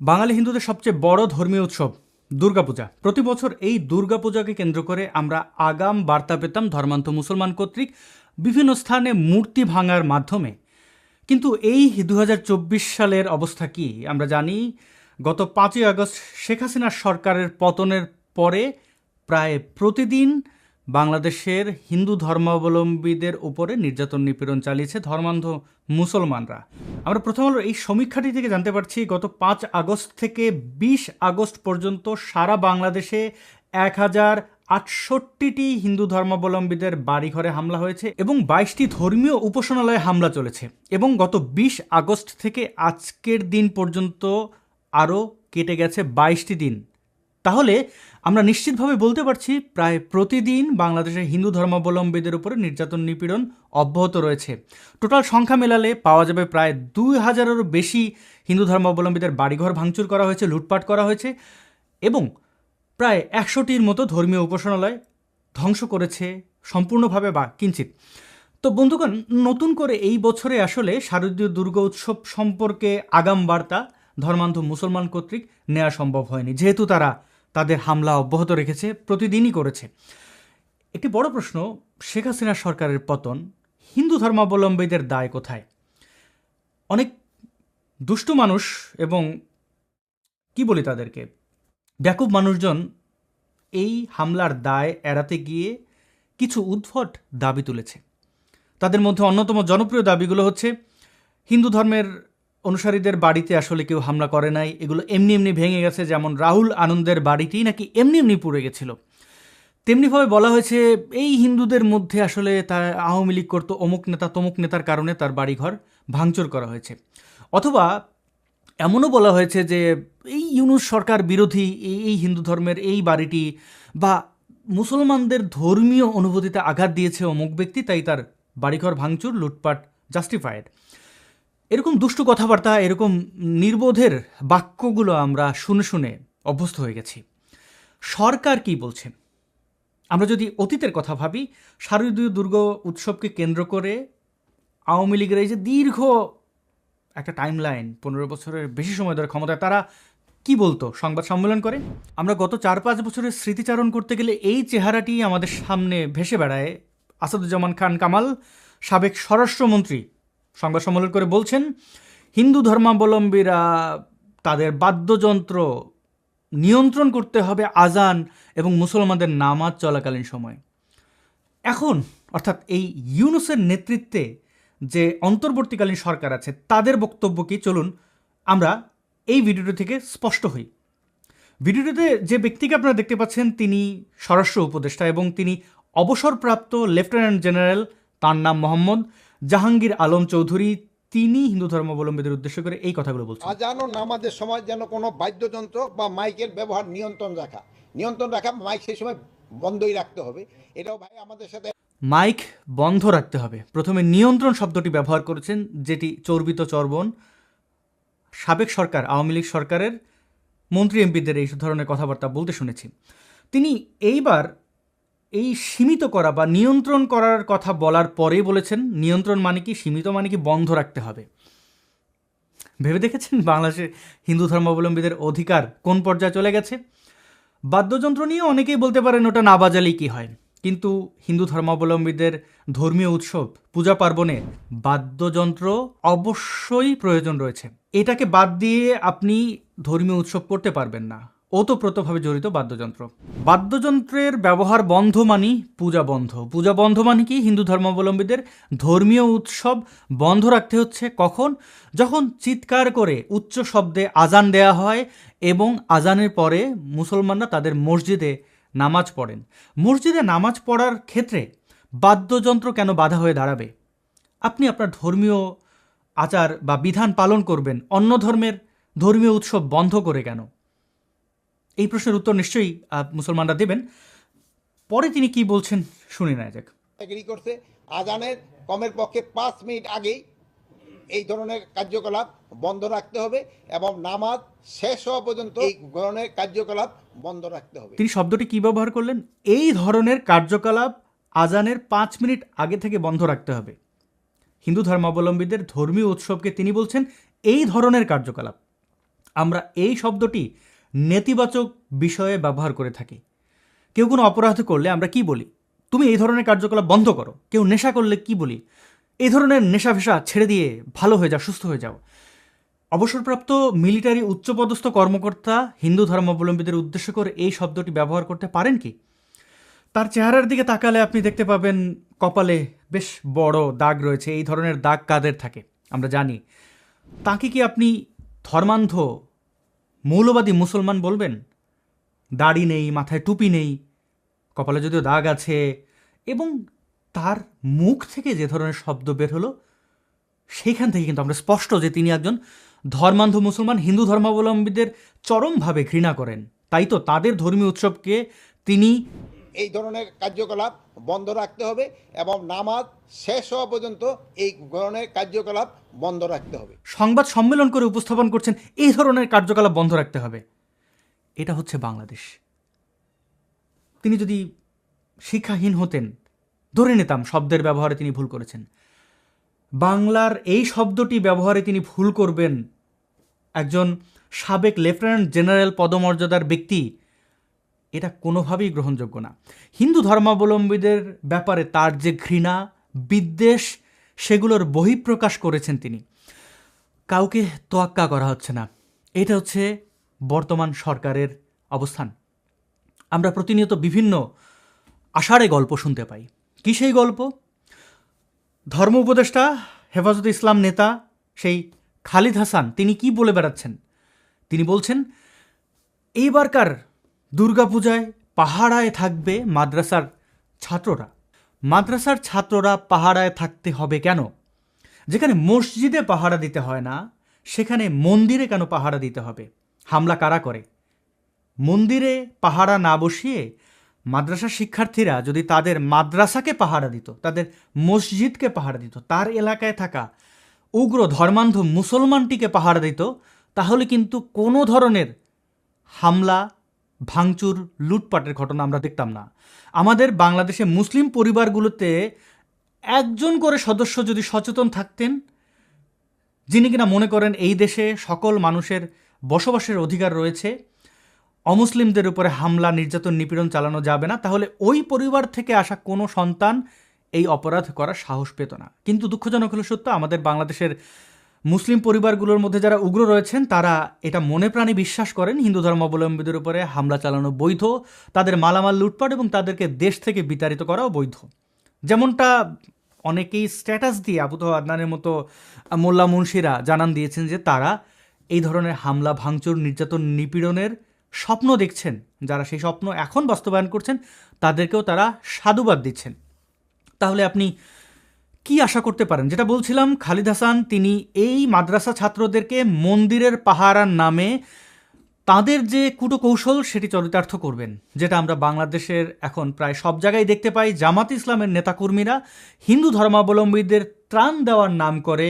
বাঙালি হিন্দুদের সবচেয়ে বড় ধর্মীয় উৎসব দুর্গাপূজা। প্রতি বছর এই দুর্গাপূজাকে কেন্দ্র করে আমরা আগাম বার্তা পেতাম ধর্মান্ত মুসলমান কর্তৃক বিভিন্ন স্থানে মূর্তি ভাঙার মাধ্যমে। কিন্তু এই 2024 সালের অবস্থা কি আমরা জানি। গত 5ই আগস্ট শেখ হাসিনার সরকারের পতনের পরে প্রায় প্রতিদিন বাংলাদেশের হিন্দু ধর্মাবলম্বীদের উপরে নির্যাতন নিপীড়ন চালিয়েছে ধর্মান্ধ মুসলমানরা। আমরা প্রথম আলোর এই সমীক্ষাটি থেকে জানতে পারছি গত 5 আগস্ট থেকে 20 আগস্ট পর্যন্ত সারা বাংলাদেশে 1068টি হিন্দু ধর্মাবলম্বীদের বাড়িঘরে হামলা হয়েছে এবং 22টি ধর্মীয় উপাসনালয়ে হামলা চলেছে। এবং গত 20 আগস্ট থেকে আজকের দিন পর্যন্ত আরও কেটে গেছে 22টি দিন। তাহলে আমরা নিশ্চিতভাবে বলতে পারছি প্রায় প্রতিদিন বাংলাদেশের হিন্দু ধর্মাবলম্বীদের উপরে নির্যাতন নিপীড়ন অব্যাহত রয়েছে। টোটাল সংখ্যা মেলালে পাওয়া যাবে প্রায় 2000-এরও বেশি হিন্দু ধর্মাবলম্বীদের বাড়িঘর ভাঙচুর করা হয়েছে, লুটপাট করা হয়েছে এবং প্রায় 100টির মতো ধর্মীয় উপাসনালয় ধ্বংস করেছে সম্পূর্ণভাবে বা কিঞ্চিত। তো বন্ধুগণ, নতুন করে এই বছরে আসলে শারদীয় দুর্গা উৎসব সম্পর্কে আগাম বার্তা ধর্মান্ধ মুসলমান কর্তৃক নেওয়া সম্ভব হয়নি, যেহেতু তারা তাদের হামলা অব্যাহত রেখেছে, প্রতিদিনই করেছে। একটি বড় প্রশ্ন, শেখ হাসিনা সরকারের পতন, হিন্দু ধর্মাবলম্বীদের দায় কোথায়? অনেক দুষ্টু মানুষ এবং কি বলি তাদেরকে, ব্যাকুব মানুষজন এই হামলার দায় এড়াতে গিয়ে কিছু উদ্ভট দাবি তুলেছে। তাদের মধ্যে অন্যতম জনপ্রিয় দাবিগুলো হচ্ছে হিন্দু ধর্মের অনুসারীদের বাড়িতে আসলে কেউ হামলা করে নাই, এগুলো এমনি এমনি ভেঙে গেছে, যেমন রাহুল আনন্দের বাড়িটি নাকি এমনি এমনি পুড়ে গেছিল। তেমনিভাবে বলা হয়েছে এই হিন্দুদের মধ্যে আসলে তার আওয়ামী লীগ করতো, অমুক নেতা তমুক নেতার কারণে তার বাড়িঘর ভাঙচুর করা হয়েছে। অথবা এমনও বলা হয়েছে যে এই ইউনূস সরকার বিরোধী এই হিন্দু ধর্মের এই বাড়িটি বা মুসলমানদের ধর্মীয় অনুভূতিতে আঘাত দিয়েছে অমুক ব্যক্তি, তাই তার বাড়িঘর ভাঙচুর লুটপাট জাস্টিফায়েড। এরকম দুষ্টু কথাবার্তা, এরকম নির্বোধের বাক্যগুলো আমরা শুনে শুনে অভ্যস্ত হয়ে গেছি। সরকার কি বলছে? আমরা যদি অতীতের কথা ভাবি, শারদীয় দুর্গা উৎসবকে কেন্দ্র করে আওয়ামী লীগের এই যে দীর্ঘ একটা টাইম লাইন, 15 বছরের বেশি সময় ধরে ক্ষমতায়, তারা কি বলতো সংবাদ সম্মেলন করে? আমরা গত 4-5 বছরের স্মৃতিচারণ করতে গেলে এই চেহারাটি আমাদের সামনে ভেসে বেড়ায়। আসাদুজ্জামান খান কামাল, সাবেক স্বরাষ্ট্রমন্ত্রী, সংবাদ সম্মেলন করে বলছেন হিন্দু ধর্মাবলম্বীরা তাদের বাদ্যযন্ত্র নিয়ন্ত্রণ করতে হবে আজান এবং মুসলমানদের নামাজ চলাকালীন সময়। এখন অর্থাৎ এই ইউনূসের নেতৃত্বে যে অন্তর্বর্তীকালীন সরকার আছে, তাদের বক্তব্য কি? চলুন আমরা এই ভিডিওটি থেকে স্পষ্ট হই। ভিডিওটিতে যে ব্যক্তিকে আপনারা দেখতে পাচ্ছেন তিনি স্বরাষ্ট্র উপদেষ্টা এবং তিনি অবসরপ্রাপ্ত লেফটেন্যান্ট জেনারেল, তার নাম মোহাম্মদ জাহাঙ্গীর আলম চৌধুরী। তিনি হিন্দু ধর্মাবলম্বীদের উদ্দেশ্য করে এই কথাগুলো বলছেন। আজান ও নামাজের সময় যেন কোনো বাদ্যযন্ত্র বা মাইকের ব্যবহার নিয়ন্ত্রণ রাখা, মাইক সেই সময় বন্ধই রাখতে হবে। এটাও ভাই আমাদের সাথে মাইক বন্ধ রাখতে হবে। প্রথমে নিয়ন্ত্রণ শব্দটি ব্যবহার করেছেন, যেটি চর্বিত চর্বণ। সাবেক সরকার, আওয়ামী লীগ সরকারের মন্ত্রী এমপিদের এই ধরনের কথাবার্তা বলতে শুনেছি। তিনি এইবার এই সীমিত করা বা নিয়ন্ত্রণ করার কথা বলার পরেই বলেছেন নিয়ন্ত্রণ মানে কি, সীমিত মানে কি, বন্ধ রাখতে হবে। ভেবে দেখেছেন বাংলাদেশের হিন্দু ধর্মাবলম্বীদের অধিকার কোন পর্যায়ে চলে গেছে? বাদ্যযন্ত্র নিয়ে অনেকেই বলতে পারেন ওটা না বাজালেই কী হয়, কিন্তু হিন্দু ধর্মাবলম্বীদের ধর্মীয় উৎসব পূজা পার্বণে বাদ্যযন্ত্র অবশ্যই প্রয়োজন রয়েছে। এটাকে বাদ দিয়ে আপনি ধর্মীয় উৎসব করতে পারবেন না। ওতপ্রোতভাবে জড়িত বাদ্যযন্ত্র। বাদ্যযন্ত্রের ব্যবহার বন্ধ মানি পূজা বন্ধ। পূজা বন্ধ মানে কি? হিন্দু ধর্মাবলম্বীদের ধর্মীয় উৎসব বন্ধ রাখতে হচ্ছে কখন? যখন চিৎকার করে উচ্চ শব্দে আজান দেয়া হয় এবং আজানের পরে মুসলমানরা তাদের মসজিদে নামাজ পড়েন। মসজিদে নামাজ পড়ার ক্ষেত্রে বাদ্যযন্ত্র কেন বাধা হয়ে দাঁড়াবে? আপনি আপনার ধর্মীয় আচার বা বিধান পালন করবেন, অন্য ধর্মের ধর্মীয় উৎসব বন্ধ করে কেন? এই প্রশ্নের উত্তর নিশ্চয়ই মুসলমানরা দেবেন। পরে তিনি কি বলছেন শুনে নেওয়া যাক। এগ্রি করছে আজানের কমের পক্ষে 5 মিনিট আগেই এই ধরনের কার্যকলাপ বন্ধ রাখতে হবে এবং নামাজ শেষ হওয়া পর্যন্ত এই ধরনের কার্যকলাপ বন্ধ রাখতে হবে। তিনি শব্দটি কি ব্যবহার করলেন? এই ধরনের কার্যকলাপ আজানের 5 মিনিট আগে থেকে বন্ধ রাখতে হবে। হিন্দু ধর্মাবলম্বীদের ধর্মীয় উৎসবকে তিনি বলছেন এই ধরনের কার্যকলাপ। আমরা এই শব্দটি নেতিবাচক বিষয়ে ব্যবহার করে থাকি। কেউ কোনো অপরাধ করলে আমরা কি বলি? তুমি এই ধরনের কার্যকলাপ বন্ধ করো। কেউ নেশা করলে কি বলি? এই ধরনের নেশা ভেশা ছেড়ে দিয়ে ভালো হয়ে যাও, সুস্থ হয়ে যাও। অবসরপ্রাপ্ত মিলিটারি উচ্চপদস্থ কর্মকর্তা হিন্দু ধর্মাবলম্বীদের উদ্দেশ্য করে এই শব্দটি ব্যবহার করতে পারেন কি? তার চেহারার দিকে তাকালে আপনি দেখতে পাবেন কপালে বেশ বড় দাগ রয়েছে। এই ধরনের দাগ কাদের থাকে আমরা জানি। তাকে কি আপনি ধর্মান্ধ মৌলবাদী মুসলমান বলবেন? দাড়ি নেই, মাথায় টুপি নেই, কপালে যদিও দাগ আছে, এবং তার মুখ থেকে যে ধরনের শব্দ বের হলো সেইখান থেকে কিন্তু আমরা স্পষ্ট যে তিনি একজন ধর্মান্ধ মুসলমান, হিন্দু ধর্মাবলম্বীদের চরমভাবে ঘৃণা করেন। তাই তো তাদের ধর্মীয় উৎসবকে তিনি এই ধরনের কার্যকলাপ বন্ধ রাখতে হবে এবং নামাজ শেষ হওয়া পর্যন্ত এই ধরনের কার্যকলাপ বন্ধ রাখতে হবে। সংবাদ সম্মেলন করে উপস্থাপন করছেন এই ধরনের কার্যকলাপ বন্ধ রাখতে হবে। এটা হচ্ছে বাংলাদেশ। তিনি যদি শিক্ষাহীন হতেন, ধরে নিতাম শব্দের ব্যবহারে তিনি ভুল করেছেন। বাংলার এই শব্দটি ব্যবহারে তিনি ভুল করবেন একজন সাবেক লেফটেন্যান্ট জেনারেল পদমর্যাদার ব্যক্তি, এটা কোনোভাবেই গ্রহণযোগ্য না। হিন্দু ধর্মাবলম্বীদের ব্যাপারে তার যে ঘৃণা, বিদ্বেষ, সেগুলোর বহিঃপ্রকাশ করেছেন তিনি। কাউকে তোয়াক্কা করা হচ্ছে না। এটা হচ্ছে বর্তমান সরকারের অবস্থান। আমরা প্রতিনিয়ত বিভিন্ন আষাঢ়ে গল্প শুনতে পাই। কী সেই গল্প? ধর্ম উপদেষ্টা, হেফাজতে ইসলাম নেতা সেই খালিদ হাসান তিনি কি বলে বেড়াচ্ছেন? তিনি বলছেন এইবারকার দুর্গাপূজায় পাহাড়ায় থাকবে মাদ্রাসার ছাত্ররা। মাদ্রাসার ছাত্ররা পাহাড়ায় থাকতে হবে কেন? যেখানে মসজিদে পাহারা দিতে হয় না, সেখানে মন্দিরে কেন পাহারা দিতে হবে? হামলা কারা করে? মন্দিরে পাহারা না বসিয়ে মাদ্রাসার শিক্ষার্থীরা যদি তাদের মাদ্রাসাকে পাহারা দিত, তাদের মসজিদকে পাহারা দিত, তার এলাকায় থাকা উগ্র ধর্মান্ধ মুসলমানটিকে পাহারা দিত, তাহলে কিন্তু কোনো ধরনের হামলা, ভাঙচুর, লুটপাটের ঘটনা আমরা দেখতাম না। আমাদের বাংলাদেশে মুসলিম পরিবারগুলোতে একজন করে সদস্য যদি সচেতন থাকতেন, যিনি কিনা মনে করেন এই দেশে সকল মানুষের বসবাসের অধিকার রয়েছে, অমুসলিমদের উপরে হামলা, নির্যাতন, নিপীড়ন চালানো যাবে না, তাহলে ওই পরিবার থেকে আসা কোনো সন্তান এই অপরাধ করার সাহস পেত না। কিন্তু দুঃখজনক হলো সত্য, আমাদের বাংলাদেশের মুসলিম পরিবারগুলোর মধ্যে যারা উগ্র রয়েছেন তারা এটা মনে প্রাণে বিশ্বাস করেন হিন্দু ধর্মাবলম্বীদের উপরে হামলা চালানো বৈধ, তাদের মালামাল লুটপাট এবং তাদেরকে দেশ থেকে বিতাড়িত করাও বৈধ। যেমনটা অনেকেই স্ট্যাটাস দিয়ে আবু তো আদনানের মতো মোল্লা মুন্সিরা জানান দিয়েছেন যে তারা এই ধরনের হামলা, ভাঙচুর, নির্যাতন, নিপীড়নের স্বপ্ন দেখছেন। যারা সেই স্বপ্ন এখন বাস্তবায়ন করছেন তাদেরকেও তারা সাধুবাদ দিচ্ছেন। তাহলে আপনি কি আশা করতে পারেন? যেটা বলছিলাম, খালিদ হাসান তিনি এই মাদ্রাসা ছাত্রদেরকে মন্দিরের পাহারার নামে তাদের যে কূটকৌশল সেটি চরিতার্থ করবেন, যেটা আমরা বাংলাদেশের এখন প্রায় সব জায়গায় দেখতে পাই। জামাত ইসলামের নেতাকর্মীরা হিন্দু ধর্মাবলম্বীদের ত্রাণ দেওয়ার নাম করে,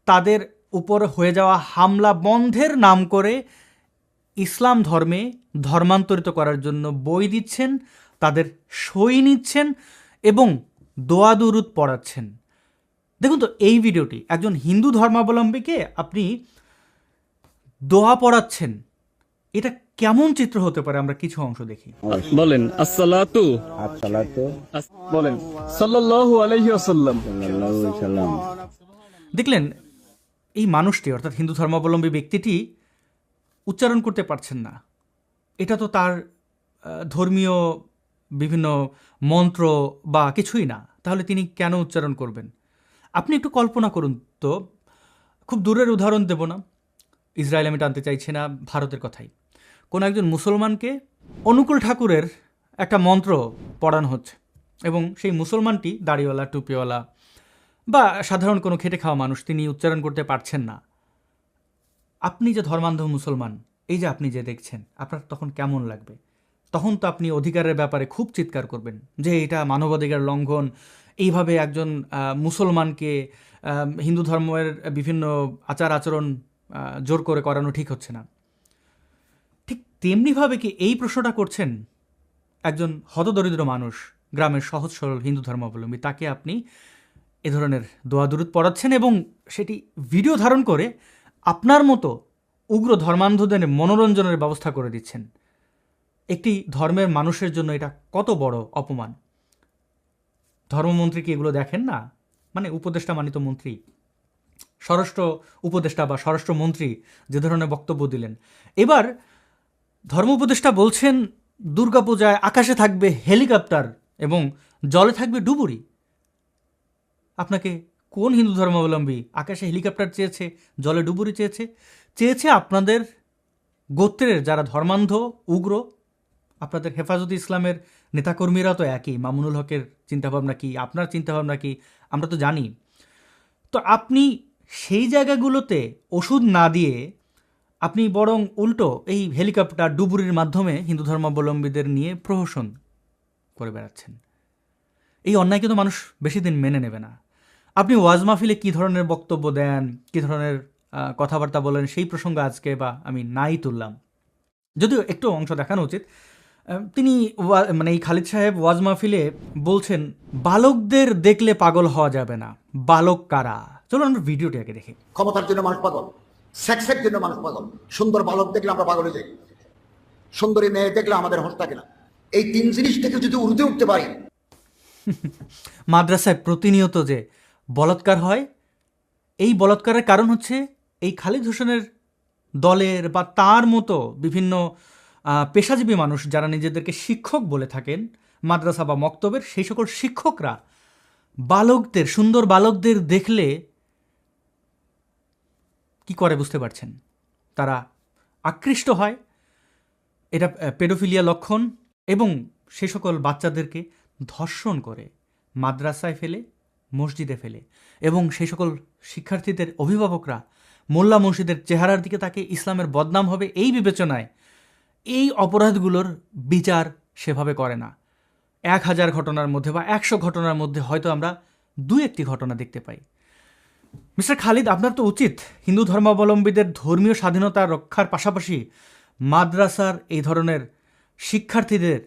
তাদের উপর হয়ে যাওয়া হামলা বন্ধের নাম করে ইসলাম ধর্মে ধর্মান্তরিত করার জন্য বই দিচ্ছেন, তাদের সই নিচ্ছেন এবং দোয়া দুরুদ পড়াচ্ছেন। দেখুন তো, এই ভিডিওটি একজন হিন্দু ধর্মাবলম্বীকে আপনি দোয়া পড়াচ্ছেন, এটা কেমন চিত্র হতে পারে? আমরা কিছু অংশ দেখি। বলেন আসসালাতু বলেন সাল্লাল্লাহু আলাইহি ওয়াসাল্লাম। দেখলেন, এই মানুষটি অর্থাৎ হিন্দু ধর্মাবলম্বী ব্যক্তিটি উচ্চারণ করতে পারছেন না। এটা তো তার ধর্মীয় বিভিন্ন মন্ত্র বা কিছুই না, তাহলে তিনি কেন উচ্চারণ করবেন? আপনি একটু কল্পনা করুন তো, খুব দূরের উদাহরণ দেব না, ইসরায়েল আমি টানতে চাইছি না, ভারতের কথাই। কোনো একজন মুসলমানকে অনুকূল ঠাকুরের একটা মন্ত্র পড়ানো হচ্ছে এবং সেই মুসলমানটি দাড়িওয়ালা, টুপিওয়ালা বা সাধারণ কোনো খেটে খাওয়া মানুষ, তিনি উচ্চারণ করতে পারছেন না। আপনি যে ধর্মান্ধ মুসলমান, এই যে আপনি যে দেখছেন, আপনার তখন কেমন লাগবে? তখন তো আপনি অধিকারের ব্যাপারে খুব চিৎকার করবেন যে এটা মানবাধিকার লঙ্ঘন, এইভাবে একজন মুসলমানকে হিন্দু ধর্মের বিভিন্ন আচার আচরণ জোর করে করানো ঠিক হচ্ছে না। ঠিক তেমনিভাবে কি এই প্রশ্নটা করছেন একজন হতদরিদ্র মানুষ, গ্রামের সহজ সরল হিন্দু ধর্মাবলম্বী, তাকে আপনি এ ধরনের দোয়া দুরুদ পড়াচ্ছেন এবং সেটি ভিডিও ধারণ করে আপনার মতো উগ্র ধর্মান্ধদের মনোরঞ্জনের ব্যবস্থা করে দিচ্ছেন। একটি ধর্মের মানুষের জন্য এটা কত বড় অপমান। ধর্মমন্ত্রী কি এগুলো দেখেন না? মানে উপদেষ্টা মানিত মন্ত্রী, স্বরাষ্ট্র উপদেষ্টা বা স্বরাষ্ট্রমন্ত্রী যে ধরনের বক্তব্য দিলেন। এবার ধর্ম উপদেষ্টা বলছেন দুর্গাপূজায় আকাশে থাকবে হেলিকপ্টার এবং জলে থাকবে ডুবুরি। আপনাকে কোন হিন্দু ধর্মাবলম্বী আকাশে হেলিকপ্টার চেয়েছে, জলে ডুবুরি চেয়েছে? চেয়েছে আপনাদের গোত্রের যারা ধর্মান্ধ উগ্র, আপনাদের হেফাজতে ইসলামের নেতাকর্মীরা তো একই। মামুনুল হকের চিন্তাভাবনা কি, আপনার চিন্তাভাবনা কি, আমরা তো জানি। তো আপনি সেই জায়গাগুলোতে ওষুধ না দিয়ে আপনি বরং উল্টো এই হেলিকপ্টার ডুবুরির মাধ্যমে হিন্দু ধর্মাবলম্বীদের নিয়ে প্রহসন করে বেড়াচ্ছেন। এই অন্যায় কিন্তু মানুষ বেশি দিন মেনে নেবে না। আপনি ওয়াজ মাহফিলে কী ধরনের বক্তব্য দেন, কী ধরনের কথাবার্তা বলেন, সেই প্রসঙ্গ আজকে বা আমি নাই তুললাম, যদিও একটু অংশ দেখানো উচিত। তিনি মানে এই খালিদ সাহেব ওয়াজ মাহফিলে বলছেন বালকদের দেখলে পাগল হওয়া যাবে না। বালক কারা? চলো আমরা ভিডিওটি আগে দেখি। ক্ষমতার জন্য মানুষ পাগল, সেক্সের জন্য মানুষ পাগল, সুন্দর বালক দেখলে আমরা পাগল হয়ে যাই, সুন্দরী মেয়ে দেখলে আমাদের হোশ থাকে না। এই তিন জিনিস থেকে যদি উঠতে উঠতে পারি। মাদ্রাসায় প্রতিনিয়ত যে বলাৎকার হয়, এই বলাৎকারের কারণ হচ্ছে এই খালিদ হোসেনের দলের বা তার মতো বিভিন্ন পেশাজীবী মানুষ যারা নিজেদেরকে শিক্ষক বলে থাকেন মাদ্রাসা বা মক্তবের, সেই সকল শিক্ষকরা বালকদের, সুন্দর বালকদের দেখলে কি করে বুঝতে পারছেন? তারা আকৃষ্ট হয়। এটা পেডোফিলিয়া লক্ষণ। এবং সে সকল বাচ্চাদেরকে ধর্ষণ করে মাদ্রাসায় ফেলে, মসজিদে ফেলে। এবং সেই সকল শিক্ষার্থীদের অভিভাবকরা মোল্লা মুর্শিদের চেহারার দিকে তাকে ইসলামের বদনাম হবে এই বিবেচনায় এই অপরাধগুলোর বিচার সেভাবে করে না। 1000 ঘটনার মধ্যে বা 100 ঘটনার মধ্যে হয়তো আমরা 2-1টি ঘটনা দেখতে পাই। মিস্টার খালিদ, আপনার তো উচিত হিন্দু ধর্মাবলম্বীদের ধর্মীয় স্বাধীনতা রক্ষার পাশাপাশি মাদ্রাসার এই ধরনের শিক্ষার্থীদের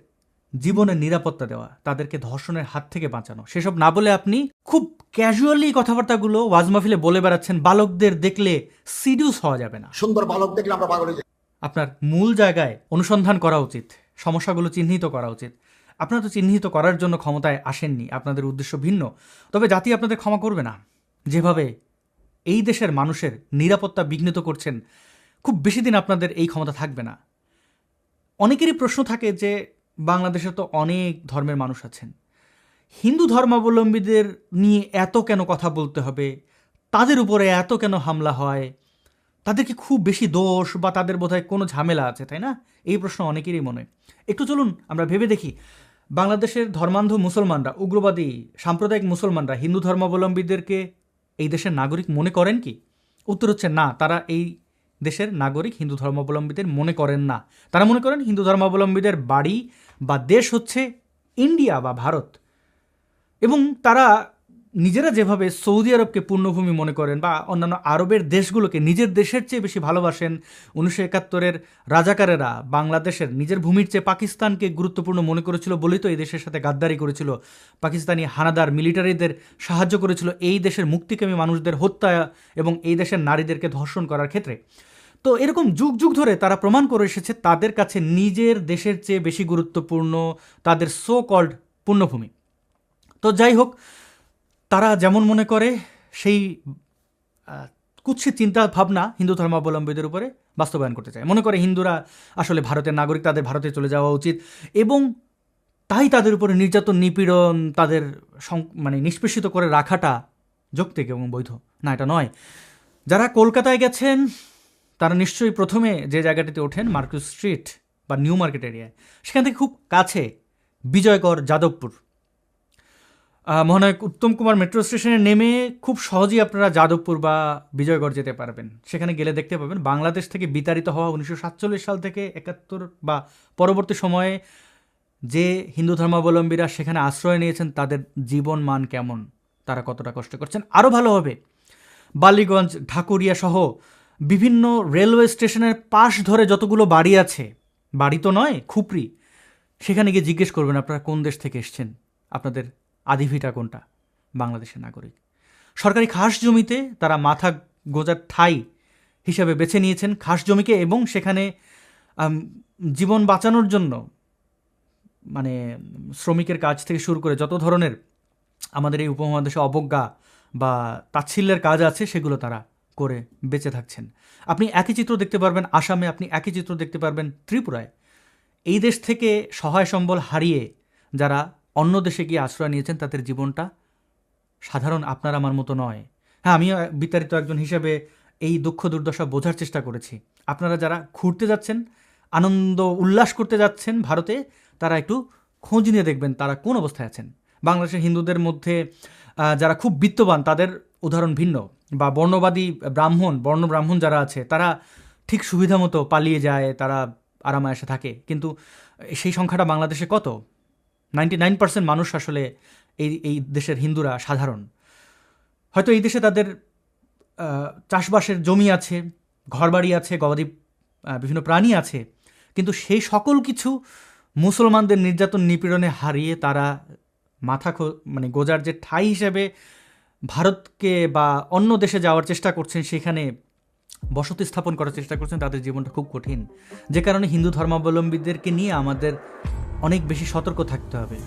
জীবনের নিরাপত্তা দেওয়া, তাদেরকে ধর্ষণের হাত থেকে বাঁচানো। সেসব না বলে আপনি খুব ক্যাজুয়ালি কথাবার্তাগুলো ওয়াজ মাহফিলে বলে বেড়াচ্ছেন বালকদের দেখলে সিডিউস হওয়া যাবে না। সুন্দর বালক দেখলে আমরা পাগল হয়ে যাই। আপনার মূল জায়গায় অনুসন্ধান করা উচিত, সমস্যাগুলো চিহ্নিত করা উচিত। আপনারা তো চিহ্নিত করার জন্য ক্ষমতায় আসেননি, আপনাদের উদ্দেশ্য ভিন্ন। তবে জাতি আপনাদের ক্ষমা করবে না। যেভাবে এই দেশের মানুষের নিরাপত্তা বিঘ্নিত করছেন, খুব বেশি দিন আপনাদের এই ক্ষমতা থাকবে না। অনেকেরই প্রশ্ন থাকে যে বাংলাদেশে তো অনেক ধর্মের মানুষ আছেন, হিন্দু ধর্মাবলম্বীদের নিয়ে এত কেন কথা বলতে হবে, তাদের উপরে এত কেন হামলা হয়, তাদের কি খুব বেশি দোষ বা তাদের বোধহয় কোনো ঝামেলা আছে, তাই না? এই প্রশ্ন অনেকেরই মনে। একটু চলুন আমরা ভেবে দেখি, বাংলাদেশের ধর্মান্ধ মুসলমানরা, উগ্রবাদী সাম্প্রদায়িক মুসলমানরা হিন্দু ধর্মাবলম্বীদেরকে এই দেশের নাগরিক মনে করেন কি? উত্তর হচ্ছে না, তারা এই দেশের নাগরিক হিন্দু ধর্মাবলম্বীদের মনে করেন না। তারা মনে করেন হিন্দু ধর্মাবলম্বীদের বাড়ি বা দেশ হচ্ছে ইন্ডিয়া বা ভারত। এবং তারা নিজেরা যেভাবে সৌদি আরবকে পূর্ণভূমি মনে করেন বা অন্যান্য আরবের দেশগুলোকে নিজের দেশের চেয়ে বেশি ভালোবাসেন, 1971-এর রাজাকারেরা বাংলাদেশের নিজের ভূমির চেয়ে পাকিস্তানকে গুরুত্বপূর্ণ মনে করেছিল বলেই তো এই দেশের সাথে গাদ্দারি করেছিল, পাকিস্তানি হানাদার মিলিটারিদের সাহায্য করেছিল এই দেশের মুক্তিকামী মানুষদের হত্যা এবং এই দেশের নারীদেরকে ধর্ষণ করার ক্ষেত্রে। তো এরকম যুগ যুগ ধরে তারা প্রমাণ করে এসেছে তাদের কাছে নিজের দেশের চেয়ে বেশি গুরুত্বপূর্ণ তাদের সো কল্ড পূর্ণভূমি। তো যাই হোক, তারা যেমন মনে করে সেই কুৎসিত চিন্তা ভাবনা হিন্দু ধর্মাবলম্বীদের উপরে বাস্তবায়ন করতে চায়। মনে করে হিন্দুরা আসলে ভারতের নাগরিক, তাদের ভারতে চলে যাওয়া উচিত, এবং তাই তাদের উপরে নির্যাতন, নিপীড়ন, তাদের মানে নিষ্পেষিত করে রাখাটা যৌক্তিক এবং বৈধ না, এটা নয়। যারা কলকাতায় গেছেন তারা নিশ্চয়ই প্রথমে যে জায়গাটিতে ওঠেন মার্কেট স্ট্রিট বা নিউ মার্কেট এরিয়ায়, সেখান থেকে খুব কাছে বিজয়গড়, যাদবপুর। মহানায়ক উত্তম কুমার মেট্রো স্টেশনে নেমে খুব সহজেই আপনারা যাদবপুর বা বিজয়গড় যেতে পারবেন। সেখানে গেলে দেখতে পাবেন বাংলাদেশ থেকে বিতাড়িত হওয়া 1947 সাল থেকে 71 বা পরবর্তী সময়ে যে হিন্দু ধর্মাবলম্বীরা সেখানে আশ্রয় নিয়েছেন তাদের জীবন মান কেমন, তারা কতটা কষ্ট করছেন। আরও ভালো হবে, বালিগঞ্জ, ঢাকুরিয়া সহ বিভিন্ন রেলওয়ে স্টেশনের পাশ ধরে যতগুলো বাড়ি আছে, বাড়ি তো নয়, খুপড়ি, সেখানে গিয়ে জিজ্ঞেস করবেন আপনারা কোন দেশ থেকে এসছেন, আপনাদের আদিভিটা কোনটা, বাংলাদেশের নাগরিক। সরকারি খাস জমিতে তারা মাথা গোজার ঠাই হিসাবে বেছে নিয়েছেন খাস জমিকে, এবং সেখানে জীবন বাঁচানোর জন্য মানে শ্রমিকের কাজ থেকে শুরু করে যত ধরনের আমাদের এই উপমহাদেশে অবজ্ঞা বা তাচ্ছিল্যের কাজ আছে সেগুলো তারা করে বেঁচে থাকছেন। আপনি একই চিত্র দেখতে পারবেন আসামে, আপনি একই চিত্র দেখতে পারবেন ত্রিপুরায়। এই দেশ থেকে সহায় সম্বল হারিয়ে যারা অন্য দেশে গিয়ে আশ্রয় নিয়েছেন তাদের জীবনটা সাধারণ আপনার আমার মতো নয়। হ্যাঁ, আমিও বিতাড়িত একজন হিসেবে এই দুঃখ দুর্দশা বোঝার চেষ্টা করেছি। আপনারা যারা ঘুরতে যাচ্ছেন, আনন্দ উল্লাস করতে যাচ্ছেন ভারতে, তারা একটু খোঁজ নিয়ে দেখবেন তারা কোন অবস্থায় আছেন। বাংলাদেশের হিন্দুদের মধ্যে যারা খুব বিত্তবান তাদের উদাহরণ ভিন্ন, বা বর্ণ ব্রাহ্মণ যারা আছে তারা ঠিক সুবিধা মতো পালিয়ে যায়, তারা আরামায়েশে থাকে। কিন্তু সেই সংখ্যাটা বাংলাদেশে কত? 99% মানুষ আসলে এই দেশের হিন্দুরা সাধারণ। হয়তো এই দেশে তাদের চাষবাসের জমি আছে, ঘরবাড়ি আছে, গবাদি বিভিন্ন প্রাণী আছে, কিন্তু সেই সকল কিছু মুসলমানদের নির্যাতন নিপীড়নে হারিয়ে তারা মানে গোজার যে ঠাঁই হিসেবে ভারতকে বা অন্য দেশে যাওয়ার চেষ্টা করছেন, সেখানে বসতি স্থাপন করার চেষ্টা করছেন। তাদের জীবনটা খুব কঠিন, যে কারণে হিন্দু ধর্মাবলম্বীদেরকে নিয়ে আমাদের অনেক বেশি সতর্ক থাকতে হবে।